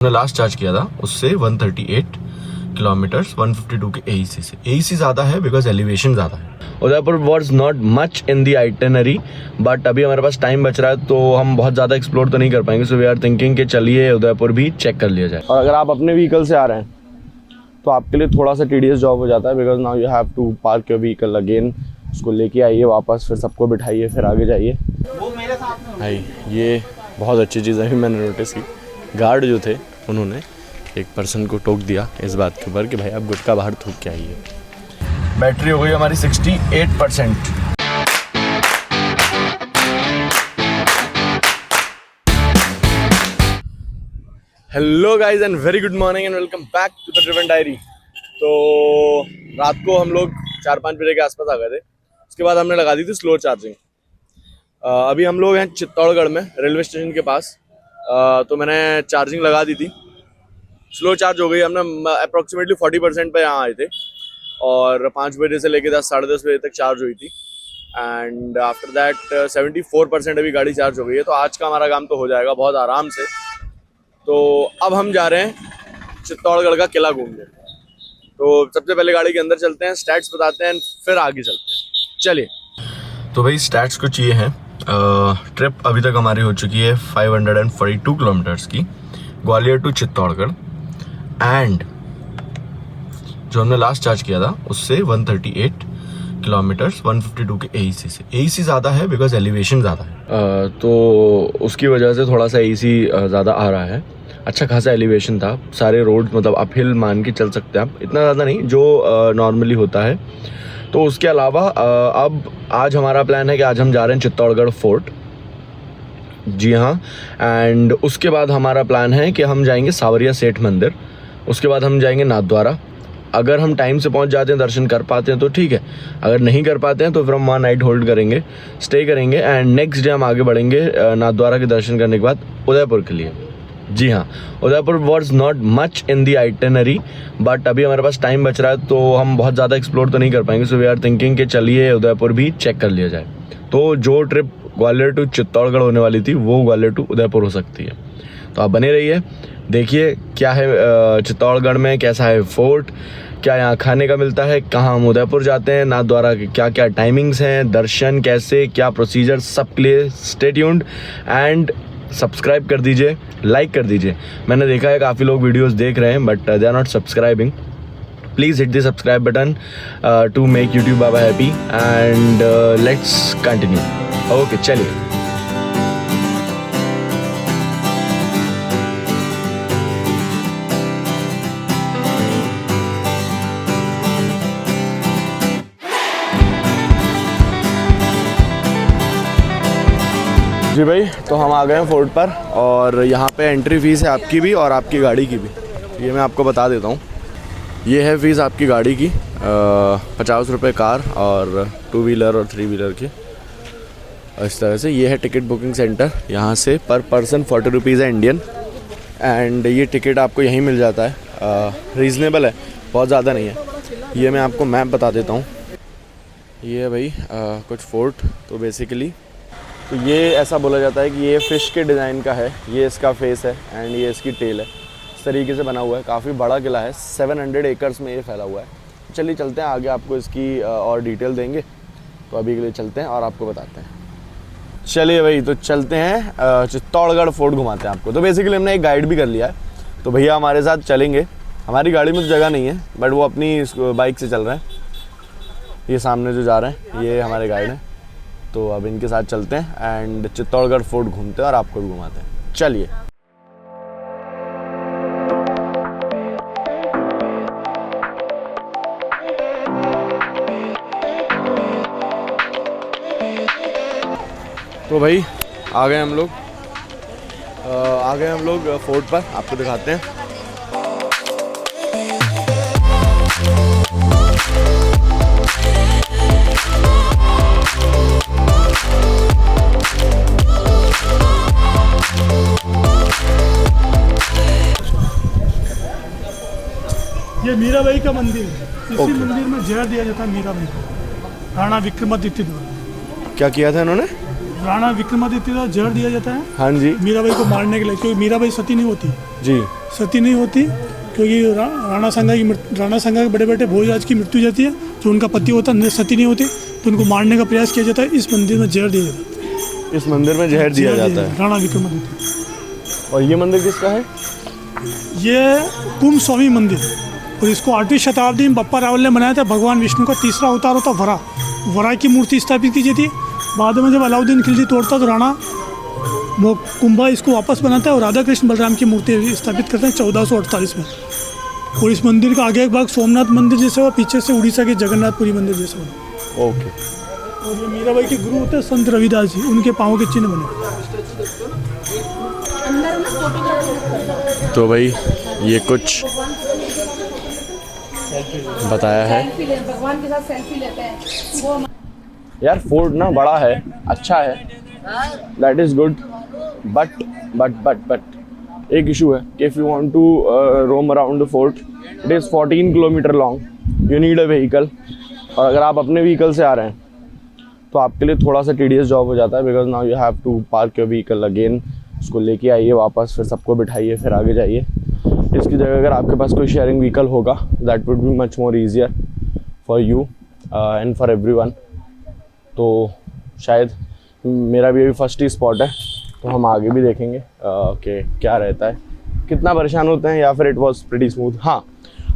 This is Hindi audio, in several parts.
मैंने लास्ट चार्ज किया था उससे 138 किलोमीटर्स 152 के एईसी से। एईसी ज़्यादा है बिकॉज एलिवेशन ज़्यादा है। Udaipur was not much in the itinerary, but अभी हमारे पास टाइम बच रहा है तो हम बहुत ज़्यादा एक्सप्लोर तो नहीं कर पाएंगे। सो वी आर थिंकिंग कि चलिए उदयपुर भी चेक कर लिया जाए। और अगर आप अपने व्हीकल से आ रहे हैं तो आपके लिए थोड़ा सा टीडियस जॉब हो जाता है, because now you have to park your vehicle again, उसको लेके आइए वापस, फिर सबको बिठाइए, फिर आगे जाइए। भाई ये बहुत अच्छी चीज़ अभी मैंने नोटिस की, गार्ड जो थे उन्होंने एक पर्सन को टोक दिया इस बात के ऊपर कि भाई आप गुटखा बाहर थूक के आइए। बैटरी हो गई हमारी 68%। Hello guys and very good morning and welcome back to the driven diary. तो रात को हम लोग 4-5 बजे के आसपास आ गए थे। उसके बाद हमने लगा दी थी स्लो चार्जिंग। अभी हम लोग हैं चित्तौड़गढ़ में रेलवे स्टेशन के पास। तो मैंने चार्जिंग लगा दी थी, स्लो चार्ज हो गई। हमने अप्रॉक्सीमेटली 40% पे यहाँ आए थे और 5 बजे से लेकर 10 साढ़े 10 बजे तक चार्ज हुई थी। एंड आफ्टर दैट 74% अभी गाड़ी चार्ज हो गई है। तो आज का हमारा काम तो हो जाएगा बहुत आराम से। तो अब हम जा रहे हैं चित्तौड़गढ़ का किला घूमने। तो सबसे पहले गाड़ी के अंदर चलते हैं, स्टैट्स बताते हैं, फिर आगे चलते हैं। चलिए। तो भाई स्टैट्स कुछ ये हैं। ट्रिप अभी तक हमारी हो चुकी है 542 किलोमीटर्स की, ग्वालियर टू चित्तौड़गढ़। एंड जो हमने लास्ट चार्ज किया था उससे 138 किलोमीटर्स 152 के एईसी से। एईसी ज़्यादा है बिकॉज एलिवेशन ज़्यादा है। तो उसकी वजह से थोड़ा सा एईसी ज़्यादा आ रहा है। अच्छा खासा एलिवेशन था, सारे रोड मतलब अपहिल मान के चल सकते हैं आप, इतना ज़्यादा नहीं जो नॉर्मली होता है। तो उसके अलावा अब आज हमारा प्लान है कि आज हम जा रहे हैं चित्तौड़गढ़ फोर्ट। जी हाँ। एंड उसके बाद हमारा प्लान है कि हम जाएंगे सावरिया सेठ मंदिर। उसके बाद हम जाएंगे नाथद्वारा। अगर हम टाइम से पहुंच जाते हैं, दर्शन कर पाते हैं तो ठीक है, अगर नहीं कर पाते हैं तो फिर हम वहाँ नाइट होल्ड करेंगे, स्टे करेंगे। एंड नेक्स्ट डे हम आगे बढ़ेंगे नाथद्वारा के दर्शन करने के बाद उदयपुर के लिए। जी हाँ, Udaipur was not much in the itinerary, but अभी हमारे पास टाइम बच रहा है तो हम बहुत ज़्यादा एक्सप्लोर तो नहीं कर पाएंगे। सो वी आर थिंकिंग कि चलिए उदयपुर भी चेक कर लिया जाए। तो जो ट्रिप ग्वालियर टू चित्तौड़गढ़ होने वाली थी वो ग्वालियर टू उदयपुर हो सकती है। तो आप बने रहिए, देखिए क्या है चित्तौड़गढ़ में, कैसा है फोर्ट, क्या यहाँ खाने का मिलता है, कहाँ हम उदयपुर जाते हैं, नाथद्वारा के क्या क्या टाइमिंग्स हैं, दर्शन कैसे, क्या प्रोसीजर, सब के लिए स्टे ट्यून्ड। एंड सब्सक्राइब कर दीजिए, लाइक कर दीजिए। मैंने देखा है काफ़ी लोग वीडियोस देख रहे हैं but they are not subscribing. Please hit the subscribe button to make YouTube baba happy. And let's continue. Okay चलिए। जी भाई, तो हम आ गए हैं फोर्ट पर और यहाँ पे एंट्री फ़ीस है आपकी भी और आपकी गाड़ी की भी। ये मैं आपको बता देता हूँ। ये है फ़ीस आपकी गाड़ी की 50 रुपये कार और 2 व्हीलर और 3 व्हीलर की। इस तरह से ये है टिकट बुकिंग सेंटर। यहाँ से पर पर्सन 40 रुपीज़ है इंडियन। एंड ये टिकट आपको यहीं मिल जाता है, रीज़नेबल है, बहुत ज़्यादा नहीं है। ये मैं आपको मैप बता देता हूँ। ये है भाई कुछ फोर्ट। तो बेसिकली तो ये ऐसा बोला जाता है कि ये फ़िश के डिज़ाइन का है, ये इसका फेस है एंड ये इसकी टेल है। इस तरीके से बना हुआ है, काफ़ी बड़ा किला है, 700 एकर्स में ये फैला हुआ है। चलिए चलते हैं आगे, आपको इसकी और डिटेल देंगे। तो अभी के लिए चलते हैं और आपको बताते हैं। चलिए भाई, तो चलते हैं चित्तौड़गढ़ फोर्ट घुमाते हैं आपको। तो बेसिकली हमने एक गाइड भी कर लिया है, तो भैया हमारे साथ चलेंगे। हमारी गाड़ी में तो जगह नहीं है बट वो अपनी बाइक से चल रहे हैं। ये सामने जो जा रहे हैं ये हमारे गाइड हैं। तो अब इनके साथ चलते हैं एंड चित्तौड़गढ़ फोर्ट घूमते हैं और आपको भी घुमाते हैं। चलिए। तो भाई आ गए हम लोग फोर्ट पर, आपको दिखाते हैं। ये मीराबाई का मंदिर है। इसी मंदिर में जहर दिया जाता है मीराबाई को, राणा विक्रमादित्य द्वारा। क्या किया था इन्होंने? राणा विक्रमादित्य द्वारा जहर दिया जाता है। हाँ जी। मीराबाई को मारने के लिए, क्योंकि मीराबाई सती नहीं होती जी, सती नहीं होती, क्योंकि राणा सांगा के बड़े बेटे भोजराज की मृत्यु हो जाती है, जो उनका पति होता है सती नहीं होती, तो उनको मारने का प्रयास किया जाता है। इस मंदिर में जहर दिया जाता है। इस मंदिर में जहर दिया जाता है राणा विक्रमादित्य। और ये मंदिर किसका है? ये कुंभ स्वामी मंदिर, और इसको 8वीं शताब्दी में बप्पा रावल ने बनाया था। भगवान विष्णु का तीसरा अवतार होता वरा की मूर्ति स्थापित की जाती है। बाद में जब अलाउद्दीन खिलजी तोड़ता तो राणा वो कुंभा इसको वापस बनाता है और राधा कृष्ण बलराम की मूर्ति स्थापित करते हैं 1448 में। और इस मंदिर का आगे एक भाग सोमनाथ मंदिर जैसा हुआ, पीछे से उड़ीसा के जगन्नाथपुरी मंदिर जैसा हुआ। ओके। और ये मीराबाई के गुरु होते हैं संत रविदास जी, उनके पाँव के चिन्ह बने। तो भाई ये कुछ बताया है। भगवान के साथ सेल्फी लेते हैं वो। यार फोर्ट ना बड़ा है, अच्छा है, दैट इज गुड, बट एक इशू है कि if you want to roam around the fort, it is 14 kilometre long, you need a vehicle. और अगर आप अपने व्हीकल से आ रहे हैं तो आपके लिए थोड़ा सा टीडियस जॉब हो जाता है, because now you have to park your vehicle again, उसको लेके आइए वापस, फिर सबको बिठाइए, फिर आगे जाइए। इसकी जगह अगर आपके पास कोई शेयरिंग व्हीकल होगा, that would be much more easier for you and for everyone. तो शायद मेरा भी अभी फर्स्ट ही स्पॉट है, तो हम आगे भी देखेंगे कि क्या रहता है, कितना परेशान होते हैं, या फिर इट वॉज प्रीटी स्मूथ। हाँ,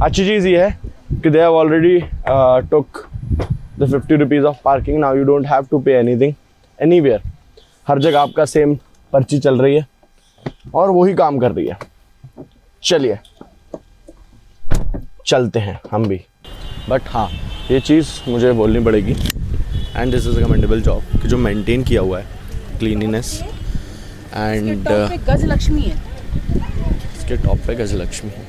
अच्छी चीज़ ये है कि they have already took the 50 rupees of parking, now you don't have to pay anything anywhere. हर जगह आपका सेम पर्ची चल रही है और वही काम कर रही है। चलिए चलते हैं हम भी। बट हाँ, ये चीज़ मुझे बोलनी पड़ेगी, and this is a commendable job कि जो मेंटेन किया हुआ है क्लीनिनेस एंड गजलक्ष्मी है, इसके टॉप पे गजलक्ष्मी है।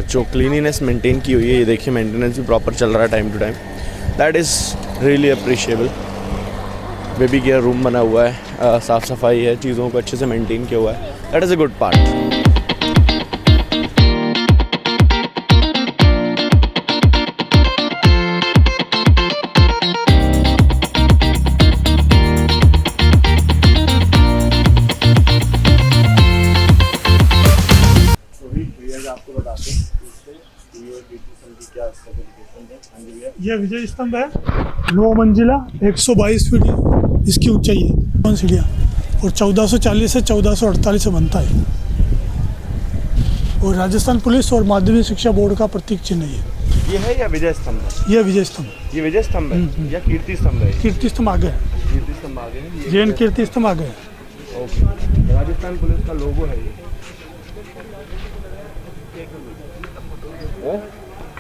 जो क्लीनिनेस मेंटेन की हुई है, ये देखिए मेंटेनेंस भी प्रॉपर चल रहा है time to time, that is really appreciable. Baby care room बना हुआ है, साफ़ सफाई है, चीज़ों को अच्छे से मेंटेन किया हुआ है, that is a good part. यह विजय स्तंभ है, 9 मंजिला, 122 फीट इसकी ऊंचाई है, 5 सीढ़ियाँ, और 1440 से 1448 से बनता है। और राजस्थान पुलिस और माध्यमिक शिक्षा बोर्ड का प्रतीक चिन्ह है। ये है या विजय स्तंभ है? यह विजय स्तंभ, ये विजय स्तंभ है या कीर्ति स्तंभ है? कीर्ति स्तंभ आगे है, कीर्ति स्तंभ आगे है, जैन कीर्ति स्तंभ आगे है। ओके। राजस्थान पुलिस का लोगो है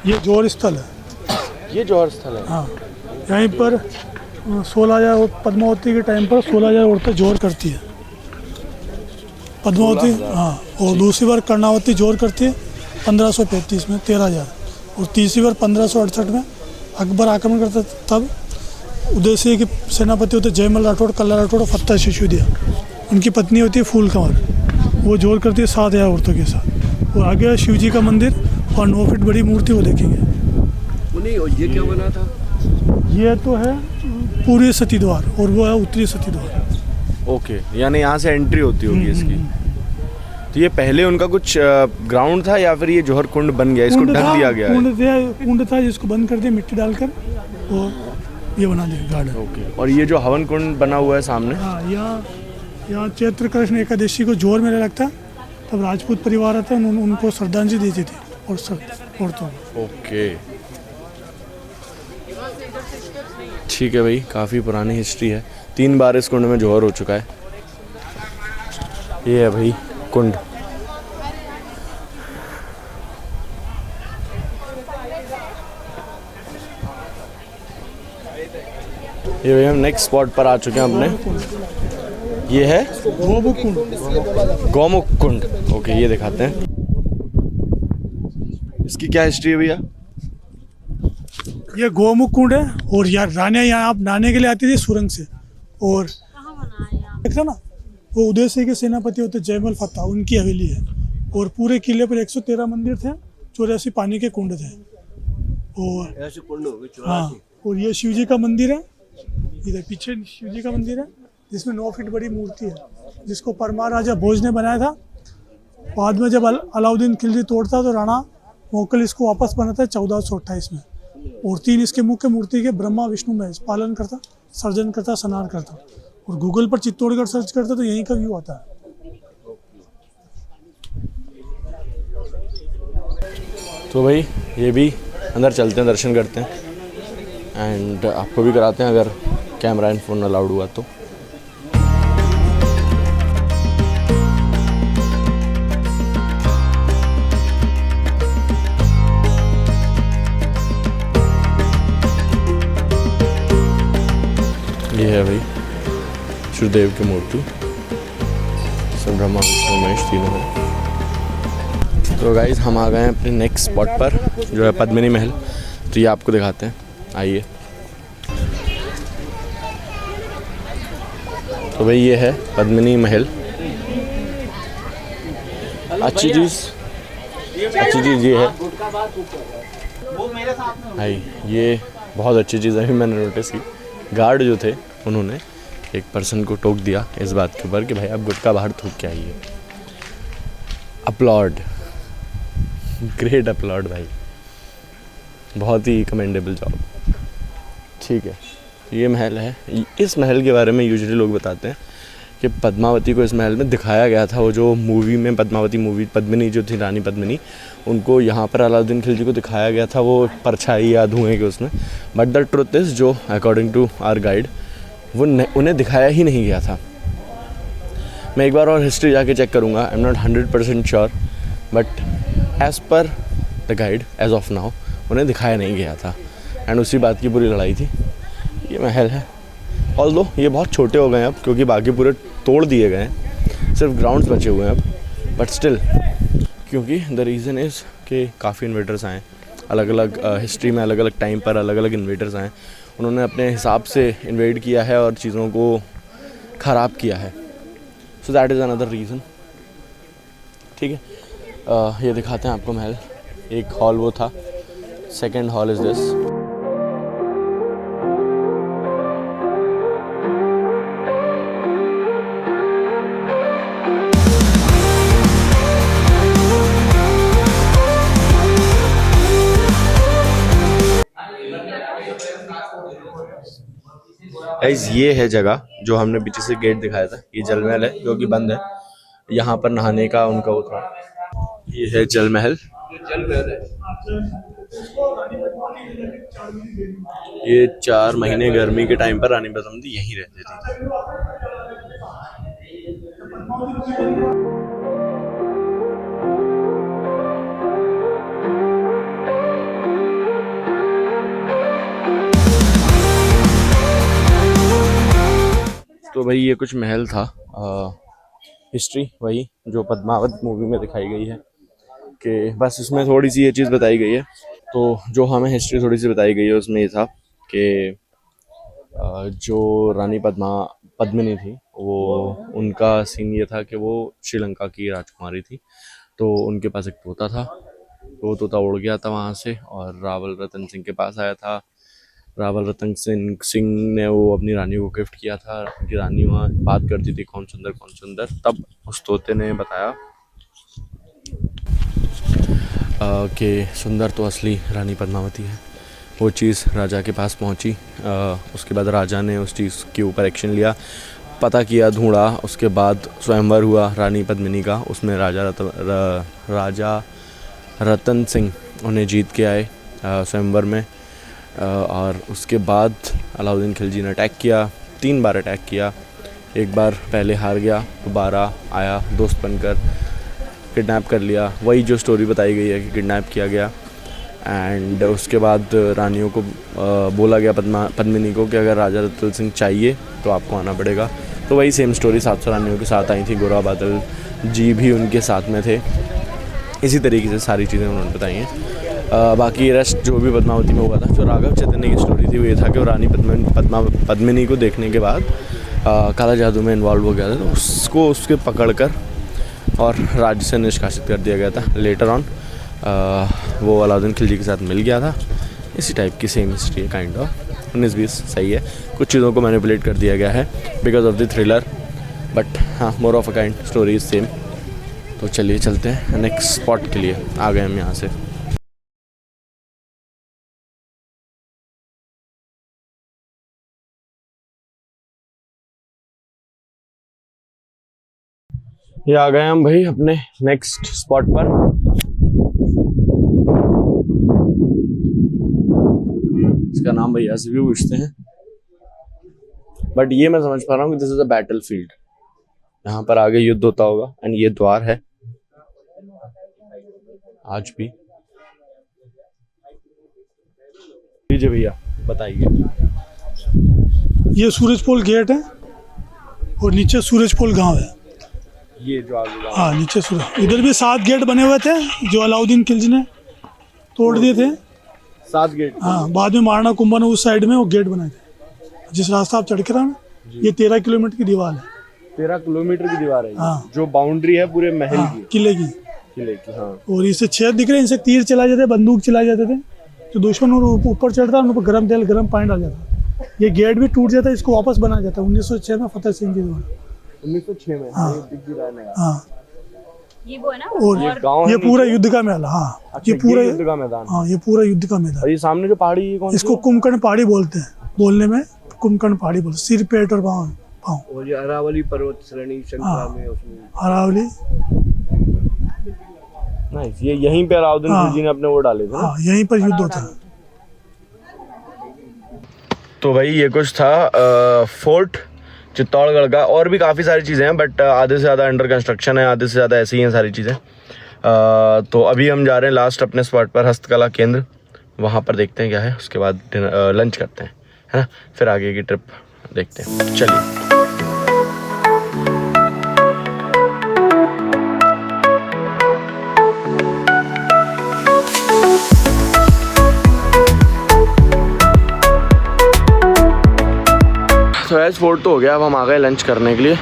ये जोर स्थल है, ये जौहर स्थल है। हाँ, यहीं पर 16,000 पद्मावती के टाइम पर 16,000 औरतें जोर करती है, पद्मावती। हाँ, और दूसरी बार कर्णावती जोर करती है 1535 में 13,000, और तीसरी बार 1568 में अकबर आक्रमण करता तब उदयसिंह के सेनापति होते जयमल राठौड़, कल्ला राठौड़ और फत्ता सिसोदिया, उनकी पत्नी होती है फूल कंवर, वो जोर करती है 7,000 औरतों के साथ। और आगे शिव जी का मंदिर और 9 फीट बड़ी मूर्ति, वो देखेंगे। नहीं, और ये क्या बना था? ये तो है पूर्वी सती द्वार और वो है उत्तरी सती द्वार। ओके, यानी यहाँ से एंट्री होती होगी इसकी। तो ये पहले उनका कुछ ग्राउंड था या फिर ये जौहर कुंड बन गया, इसको ढक दिया गया है? कुंड था जिसको बंद कर दिया मिट्टी डालकर, और ये बना दिया गार्डन। ओके। और ये जो हवन कुंड बना हुआ है सामने, हाँ, यहाँ चैत्र कृष्ण एकादशी को जोर मेला लगता, तब राजपूत परिवार आता है, उनको श्रद्धांजलि देती थी और औरतों को। ओके, ठीक है भाई, काफ़ी पुरानी हिस्ट्री है। 3 बार इस कुंड में जौहर हो चुका है। ये है भाई कुंड। ये भाई हम नेक्स्ट स्पॉट पर आ चुके हैं अपने। ये है गोमुख कुंड। गौमुख कुंड। ओके, ये दिखाते हैं, इसकी क्या हिस्ट्री है भैया? ये गोमुख कुंड है, और यार रानियाँ यहाँ आप नहाने के लिए आती थी सुरंग से। और देखा ना, वो उदय सिंह के सेनापति होते जयमल फत्ता, उनकी हवेली है। और पूरे किले पर 113 मंदिर थे, 84 पानी के कुंड थे। और हाँ, और ये शिव जी का मंदिर है, इधर पीछे शिव जी का मंदिर है, जिसमें 9 फीट बड़ी मूर्ति है, जिसको परमार राजा भोज ने बनाया था बाद में जब अलाउद्दीन खिलजी तोड़ता तो राणा मोकल इसको वापस बनाता है 1428 में। और 3 इसके मुख्य मूर्ति के ब्रह्मा विष्णु महेश पालन करता, सर्जन करता, स्नान करता। और गूगल पर चित्तौड़गढ़ सर्च करता तो यहीं का व्यू आता है। तो भाई ये भी अंदर चलते हैं, दर्शन करते हैं एंड आपको भी कराते हैं अगर कैमरा एंड फ़ोन अलाउड हुआ तो। ये है भाई शिवदेव की मूर्ति, सब ब्रह्मा विष्णु महेश तीनों है। तो गाइज हम आ गए हैं अपने नेक्स्ट स्पॉट पर जो है पद्मिनी महल। तो ये आपको दिखाते हैं, आइए। तो भाई ये है पद्मिनी महल। अच्छी चीज़ ये है भाई, ये बहुत अच्छी चीज़ है। मैंने नोटिस की, गार्ड जो थे उन्होंने एक पर्सन को टोक दिया इस बात के ऊपर कि भाई आप गुटखा बाहर थूक के आइए। अपलॉड, ग्रेट अपलॉड भाई, बहुत ही कमेंडेबल जॉब। ठीक है, ये महल है। इस महल के बारे में यूजुअली लोग बताते हैं कि पद्मावती को इस महल में दिखाया गया था। वो जो मूवी में पद्मावती मूवी, पद्मिनी जो थी, रानी पद्मिनी, उनको यहाँ पर अलाउद्दीन खिलजी को दिखाया गया था, वो परछाई या धुएं के उसमें। बट द ट्रुथ इज़, जो अकॉर्डिंग टू आवर गाइड, वो उन्हें दिखाया ही नहीं गया था। मैं एक बार और हिस्ट्री जाके चेक करूँगा, I am not 100% sure, but as per the guide as of now उन्हें दिखाया नहीं गया था। एंड उसी बात की पूरी लड़ाई थी। ये महल है, ऑल्दो ये बहुत छोटे हो गए हैं अब, क्योंकि बाकी पूरे तोड़ दिए गए हैं, सिर्फ ग्राउंड्स बचे हुए हैं अब। बट स्टिल, क्योंकि द रीज़न इज़ कि काफ़ी इन्वेडर्स आए, अलग अलग हिस्ट्री में अलग अलग टाइम पर अलग अलग इन्वेडर्स आए, उन्होंने अपने हिसाब से इन्वेड किया है और चीज़ों को ख़राब किया है। So that is another reason. ठीक है, ये दिखाते हैं आपको महल। एक हॉल वो था, second hall is this. Guys ये है जगह जो हमने पीछे से गेट दिखाया था। ये जल महल है जो कि बंद है। यहाँ पर नहाने का उनका वो था। ये है जल महल। ये 4 महीने गर्मी के टाइम पर रानी पद्मावती यहीं रहती थी। तो भाई ये कुछ महल था। हिस्ट्री वही जो पद्मावत मूवी में दिखाई गई है, कि बस उसमें थोड़ी सी ये चीज़ बताई गई है। तो जो हमें हिस्ट्री थोड़ी सी बताई गई है उसमें ये था कि जो रानी पद्मिनी थी, वो उनका सीन ये था कि वो श्रीलंका की राजकुमारी थी। तो उनके पास एक तोता था, तो वो तोता उड़ गया था वहाँ से और रावल रतन सिंह के पास आया था। रावल रतन सिंह ने वो अपनी रानी को गिफ्ट किया था। उनकी रानी वहाँ बात करती थी, कौन सुंदर। तब उस तोते ने बताया कि सुंदर तो असली रानी पद्मावती है। वो चीज़ राजा के पास पहुँची। उसके बाद राजा ने उस चीज़ के ऊपर एक्शन लिया, पता किया, ढूंढा। उसके बाद स्वयंवर हुआ रानी पद्मिनी का। उसमें राजा रतन सिंह उन्हें जीत के आए स्वयंवर में। और उसके बाद अलाउद्दीन खिलजी ने अटैक किया, 3 बार अटैक किया। एक बार पहले हार गया, दोबारा आया दोस्त बनकर, किडनैप कर लिया। वही जो स्टोरी बताई गई है कि किडनैप किया गया। एंड उसके बाद रानियों को बोला गया, पद्मिनी को, कि अगर राजा रतन सिंह चाहिए तो आपको आना पड़ेगा। तो वही सेम स्टोरी 700 रानियों के साथ आई थी। गोरा बादल जी भी उनके साथ में थे। इसी तरीके से सारी चीज़ें उन्होंने बताई हैं। बाकी रेस्ट जो भी पद्मावती में हुआ था, जो राघव चैतन्य की स्टोरी थी, वो ये था कि वो रानी पद्मिनी को देखने के बाद काला जादू में इन्वॉल्व हो गया था। तो उसको उसके पकड़ कर और राज्य से निष्कासित कर दिया गया था। लेटर ऑन वो अलाउद्दीन खिलजी के साथ मिल गया था। इसी टाइप की सेम हिस्ट्री है, काइंड ऑफ 19-20 सही है। कुछ चीज़ों को मैनिपुलेट कर दिया गया है because of the thriller, but हाँ, more of a kind story is same. तो चलिए चलते हैं नेक्स्ट स्पॉट के लिए। आ गए हम यहाँ से। ये आ गए हम भाई अपने नेक्स्ट स्पॉट पर। इसका नाम भैया से भी पूछते हैं, बट ये मैं समझ पा रहा हूँ कि this is a battle field. यहाँ पर आगे युद्ध होता होगा एंड ये द्वार है आज भी। लीजिए भैया बताइए। ये सूरजपोल गेट है और नीचे सूरजपोल गांव है। ये जो आगे हाँ नीचे सूरज, इधर भी 7 गेट बने हुए थे जो अलाउद्दीन खिलजी ने तोड़ दिए थे। 7 गेट। हाँ, बाद में मारना कुंभा ने उस साइड में वो गेट बनाए थे। जिस रास्ता आप चढ़ के रहा ना, ये 13 किलोमीटर की दीवार है। 13 किलोमीटर की दीवार है ये। हाँ। जो बाउंड्री है पूरे महल हाँ, किले की। किले की। हाँ। और इससे छेद दिख रहे हैं, इनसे तीर चलाए जाते, बंदूक चलाए जाते थे। जो दुश्मन ऊपर चढ़ता उन पर गर्म तेल गर्म पानी डाल जाता। ये गेट भी टूट जाता है, इसको वापस बनाया जाता है 1906 में फतेह सिंह के द्वारा। 1906 में। हाँ, ये वो है ना। और गाँव ये पूरा युद्ध का महल। हाँ, अच्छा, ये पूरा युद्ध का मैदान। हाँ, ये पूरा युद्ध का मैदान। और ये सामने जो पहाड़ी है कौन सी? इसको कुंभकर्ण पहाड़ी बोलते हैं, बोलने में कुंभकर्ण पहाड़ी बोलते, सिर पेट और पाँव। और ये अरावली पर्वत श्रेणी श्रृंखला में उसमें अरावली। नाइस। ये यहीं पे अलाउद्दीन खिलजी ने अपने वो डाले थे ना? हाँ, यहीं पर युद्ध होता है। तो भाई ये कुछ था फोर्ट चित्तौड़गढ़ का। और भी काफ़ी सारी चीज़ें हैं, बट आधे से ज़्यादा अंडर कंस्ट्रक्शन है, आधे से ज़्यादा ऐसी ही हैं सारी चीज़ें। तो अभी हम जा रहे हैं लास्ट अपने स्पॉट पर, हस्तकला केंद्र। वहाँ पर देखते हैं क्या है, उसके बाद लंच करते हैं, है ना, फिर आगे की ट्रिप देखते हैं। चलिए। तो एज फोर्ट तो हो गया, अब हम आ गए लंच करने के लिए।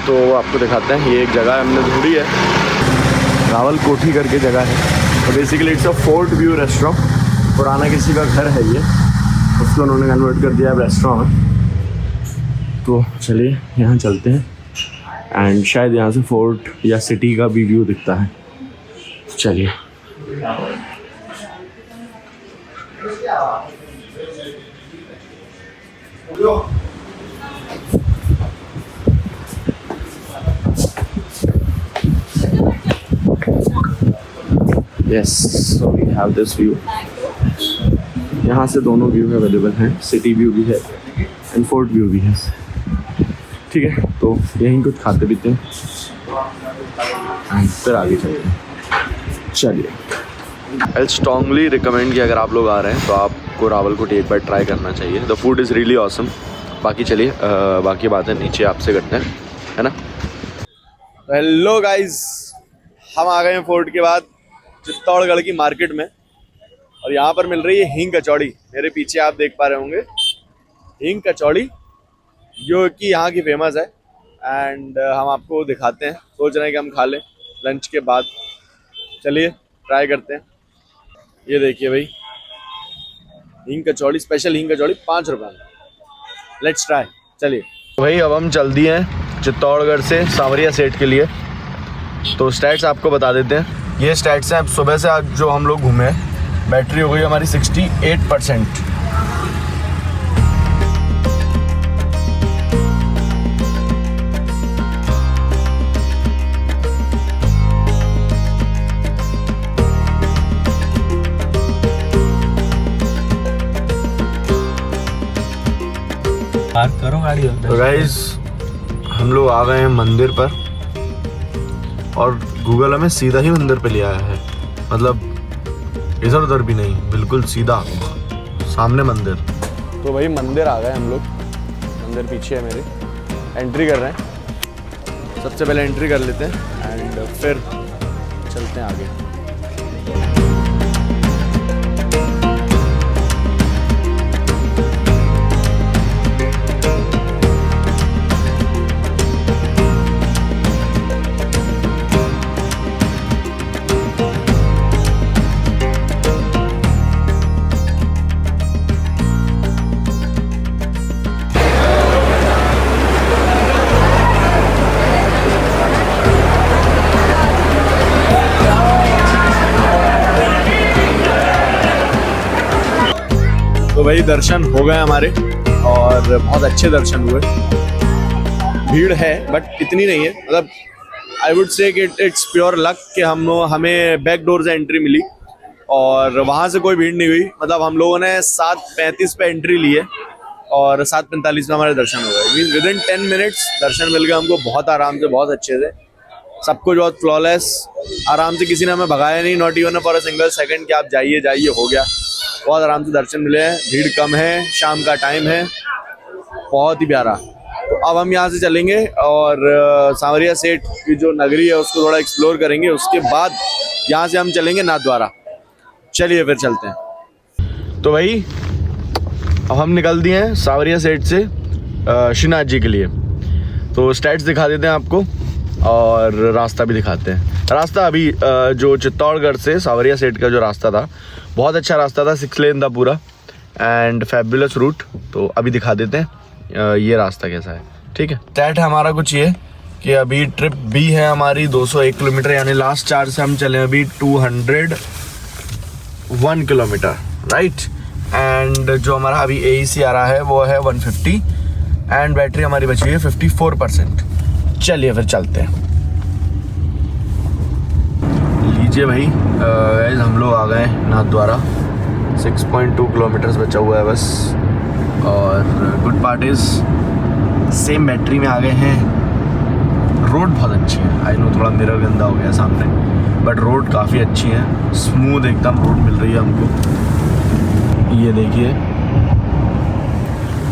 तो आपको दिखाते हैं, ये एक जगह है हमने ढूंढी है, रावल कोठी करके जगह है। तो basically it's a fort view restaurant. पुराना किसी का घर है ये, उसको उन्होंने कन्वर्ट कर दिया है रेस्टोरेंट में। तो चलिए यहाँ चलते हैं एंड शायद यहाँ से फोर्ट या सिटी का भी व्यू दिखता है। चलिए। Yes, so we have this view. यहाँ से दोनों व्यू अवेलेबल हैं, सिटी व्यू भी है एंड फोर्ट व्यू भी है। ठीक है, तो यहीं कुछ खाते पीते हैं एंड फिर आगे चलते हैं। चलिए। आई स्ट्रांगली रिकमेंड कि अगर आप लोग आ रहे हैं तो आपको रावलकोटी एक बार ट्राई करना चाहिए। The food is really awesome. बाकी चलिए बाकी बातें नीचे आपसे करते हैं, है ना। हेलो गाइस, हम आ गए हैं फोर्ट के बाद चित्तौड़गढ़ की मार्केट में, और यहाँ पर मिल रही है हींग कचौड़ी। मेरे पीछे आप देख पा रहे होंगे हींग कचौड़ी, जो कि यहाँ की फेमस है। एंड हम आपको दिखाते हैं, सोच रहे हैं कि हम खा लें लंच के बाद। चलिए ट्राई करते हैं। ये देखिए भाई, हींग कचौड़ी, स्पेशल हींग कचौड़ी 5 रुपये में। Let's try. चलिए भाई, अब हम चल दिए हैं चित्तौड़गढ़ से सांवरिया सेठ के लिए। तो स्टैट्स आपको बता देते हैं। ये स्टैट्स हैं। सुबह से आज जो हम लोग घूमे हैं, बैटरी हो गई हमारी 68%। पार्क करो गाड़ी। तो गाइस, हम लोग आ गए हैं मंदिर पर, और गूगल हमें सीधा ही मंदिर पे ले आया है। मतलब इधर उधर भी नहीं, बिल्कुल सीधा सामने मंदिर। तो भाई मंदिर आ गए हम लोग। मंदिर पीछे है मेरे। एंट्री कर रहे हैं। सबसे पहले एंट्री कर लेते हैं एंड फिर चलते हैं आगे। भाई दर्शन हो गए हमारे और बहुत अच्छे दर्शन हुए। भीड़ है बट इतनी नहीं है, मतलब आई वुड से कि इट्स प्योर लक कि हमें बैक डोर से एंट्री मिली और वहाँ से कोई भीड़ नहीं हुई। मतलब हम लोगों ने 7:35 पे एंट्री ली है और 7:45 में हमारे दर्शन हो गए। मीन विद इन 10 मिनट्स दर्शन मिल गए हमको, बहुत आराम से, बहुत अच्छे से, सब कुछ बहुत फ्लॉलेस, आराम से, किसी ने हमें भगाया नहीं, not even for a single second कि आप जाइए जाइए, हो गया। बहुत आराम से दर्शन मिले हैं, भीड़ कम है, शाम का टाइम है, बहुत ही प्यारा। तो अब हम यहाँ से चलेंगे और सांवरिया सेठ की जो नगरी है उसको थोड़ा एक्सप्लोर करेंगे, उसके बाद यहाँ से हम चलेंगे नाथद्वारा। चलिए फिर चलते हैं। तो भाई अब हम निकल दिए हैं सांवरिया सेठ से श्रीनाथ जी के लिए। तो स्टैट्स दिखा देते हैं आपको और रास्ता भी दिखाते हैं। रास्ता अभी जो चित्तौड़गढ़ से सांवरिया सेठ का जो रास्ता था, बहुत अच्छा रास्ता था, 6 लेन था पूरा एंड फैबुलस रूट। तो अभी दिखा देते हैं ये रास्ता कैसा है, ठीक है। स्टैट है हमारा कुछ ये कि अभी ट्रिप भी है हमारी 201 किलोमीटर, यानी लास्ट चार्ज से हम चले अभी 201 किलोमीटर, राइट। एंड जो हमारा अभी AEC आ रहा है वो है 150 एंड बैटरी हमारी बची है 54%। चलिए फिर चलते हैं। लीजिए भाई गाइस, हम लोग आ गए नाथद्वारा, 6.2 किलोमीटर्स बचा हुआ है बस। और good part is same battery में आ गए हैं। रोड बहुत अच्छी है, आई नो थोड़ा मिरर गंदा हो गया सामने, बट रोड काफ़ी अच्छी है, स्मूथ एकदम रोड मिल रही है हमको। ये देखिए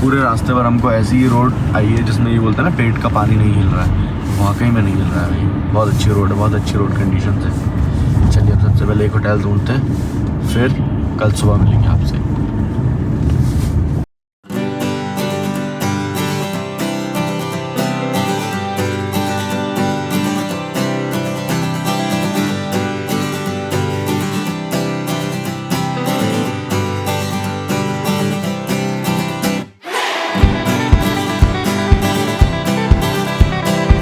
पूरे रास्ते पर हमको ऐसी ही रोड आई है जिसमें ये बोलते हैं ना पेट का पानी नहीं हिल रहा है, वाकई में नहीं हिल रहा है भाई। बहुत अच्छी रोड है, बहुत अच्छी रोड कंडीशन है। चलिए अब सबसे पहले एक होटल ढूंढते हैं, फिर कल सुबह मिलेंगे आपसे।